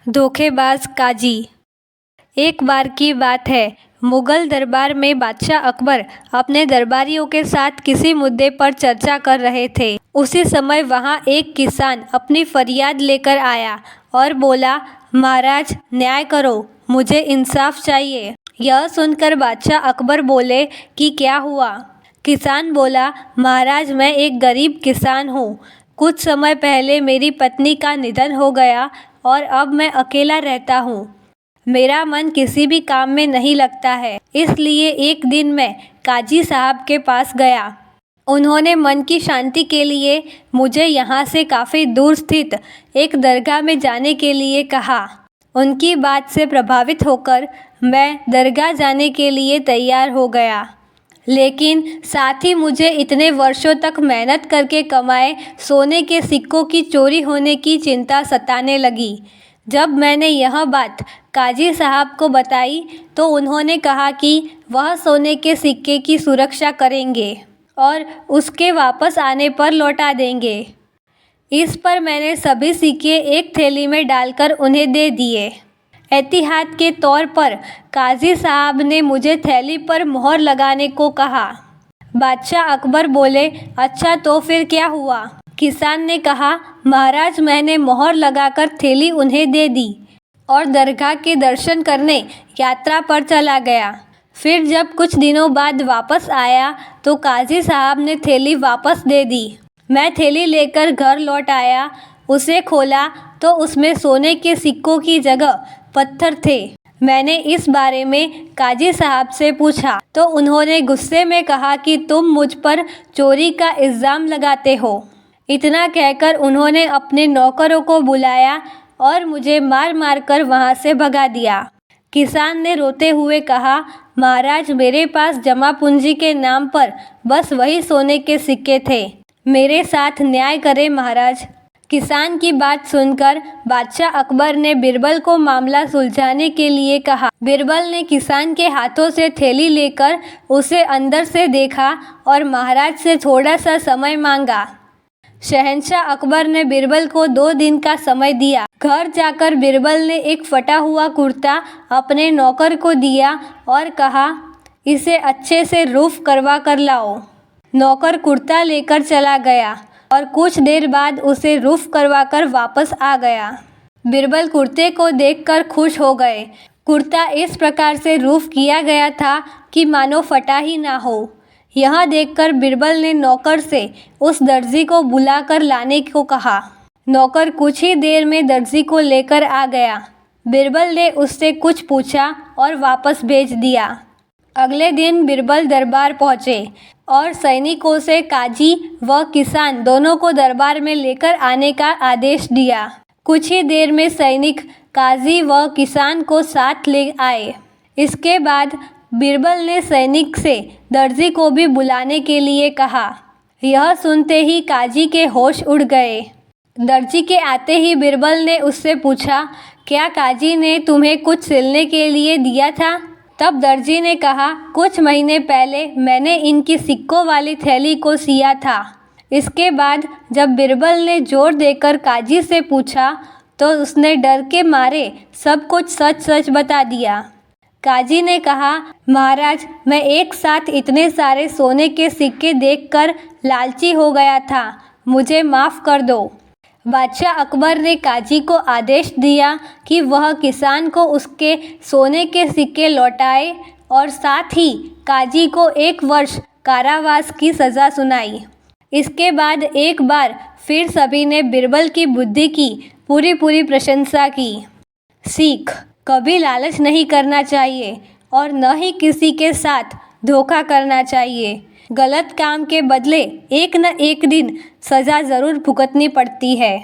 धोखेबाज काजी। एक बार की बात है, मुगल दरबार में बादशाह अकबर अपने दरबारियों के साथ किसी मुद्दे पर चर्चा कर रहे थे। उसी समय वहां एक किसान अपनी फरियाद लेकर आया और बोला, महाराज न्याय करो, मुझे इंसाफ चाहिए। यह सुनकर बादशाह अकबर बोले कि क्या हुआ? किसान बोला, महाराज मैं एक गरीब किसान हूँ। कुछ समय पहले मेरी पत्नी का निधन हो गया और अब मैं अकेला रहता हूँ। मेरा मन किसी भी काम में नहीं लगता है, इसलिए एक दिन मैं काजी साहब के पास गया। उन्होंने मन की शांति के लिए मुझे यहाँ से काफ़ी दूर स्थित एक दरगाह में जाने के लिए कहा। उनकी बात से प्रभावित होकर मैं दरगाह जाने के लिए तैयार हो गया, लेकिन साथ ही मुझे इतने वर्षों तक मेहनत करके कमाए सोने के सिक्कों की चोरी होने की चिंता सताने लगी। जब मैंने यह बात काजी साहब को बताई तो उन्होंने कहा कि वह सोने के सिक्के की सुरक्षा करेंगे और उसके वापस आने पर लौटा देंगे। इस पर मैंने सभी सिक्के एक थैली में डालकर उन्हें दे दिए। एहतियात के तौर पर काजी साहब ने मुझे थैली पर मोहर लगाने को कहा। बादशाह अकबर बोले, अच्छा तो फिर क्या हुआ? किसान ने कहा, महाराज मैंने मोहर लगाकर थैली उन्हें दे दी और दरगाह के दर्शन करने यात्रा पर चला गया। फिर जब कुछ दिनों बाद वापस आया तो काजी साहब ने थैली वापस दे दी। मैं थैली लेकर घर लौट आया, उसे खोला तो उसमें सोने के सिक्कों की जगह पत्थर थे। मैंने इस बारे में काजी साहब से पूछा तो उन्होंने गुस्से में कहा कि तुम मुझ पर चोरी का इल्ज़ाम लगाते हो। इतना कहकर उन्होंने अपने नौकरों को बुलाया और मुझे मार मार कर वहाँ से भगा दिया। किसान ने रोते हुए कहा, महाराज मेरे पास जमा पूंजी के नाम पर बस वही सोने के सिक्के थे। मेरे साथ न्याय करें महाराज। किसान की बात सुनकर बादशाह अकबर ने बिरबल को मामला सुलझाने के लिए कहा। बिरबल ने किसान के हाथों से थैली लेकर उसे अंदर से देखा और महाराज से थोड़ा सा समय मांगा। शहंशाह अकबर ने बिरबल को 2 दिन का समय दिया। घर जाकर बिरबल ने एक फटा हुआ कुर्ता अपने नौकर को दिया और कहा, इसे अच्छे से रूफ करवा कर लाओ। नौकर कुर्ता लेकर चला गया और कुछ देर बाद उसे रूफ करवाकर वापस आ गया। बिरबल कुर्ते को देखकर खुश हो गए। कुर्ता इस प्रकार से रूफ किया गया था कि मानो फटा ही ना हो। यह देखकर बिरबल ने नौकर से उस दर्जी को बुलाकर लाने को कहा। नौकर कुछ ही देर में दर्जी को लेकर आ गया। बिरबल ने उससे कुछ पूछा और वापस भेज दिया। अगले दिन बिरबल दरबार पहुँचे और सैनिकों से काजी व किसान दोनों को दरबार में लेकर आने का आदेश दिया। कुछ ही देर में सैनिक काजी व किसान को साथ ले आए। इसके बाद बिरबल ने सैनिक से दर्जी को भी बुलाने के लिए कहा। यह सुनते ही काजी के होश उड़ गए। दर्जी के आते ही बिरबल ने उससे पूछा, क्या काजी ने तुम्हें कुछ सिलने के लिए दिया था? तब दर्जी ने कहा, कुछ महीने पहले मैंने इनकी सिक्कों वाली थैली को सिया था। इसके बाद जब बिरबल ने जोर देकर काजी से पूछा तो उसने डर के मारे सब कुछ सच सच बता दिया। काजी ने कहा, महाराज मैं एक साथ इतने सारे सोने के सिक्के देखकर लालची हो गया था, मुझे माफ़ कर दो। बादशाह अकबर ने काजी को आदेश दिया कि वह किसान को उसके सोने के सिक्के लौटाए और साथ ही काजी को 1 वर्ष कारावास की सज़ा सुनाई। इसके बाद एक बार फिर सभी ने बिरबल की बुद्धि की पूरी प्रशंसा की। सीख, कभी लालच नहीं करना चाहिए और न ही किसी के साथ धोखा करना चाहिए। गलत काम के बदले एक न एक दिन सज़ा ज़रूर भुगतनी पड़ती है।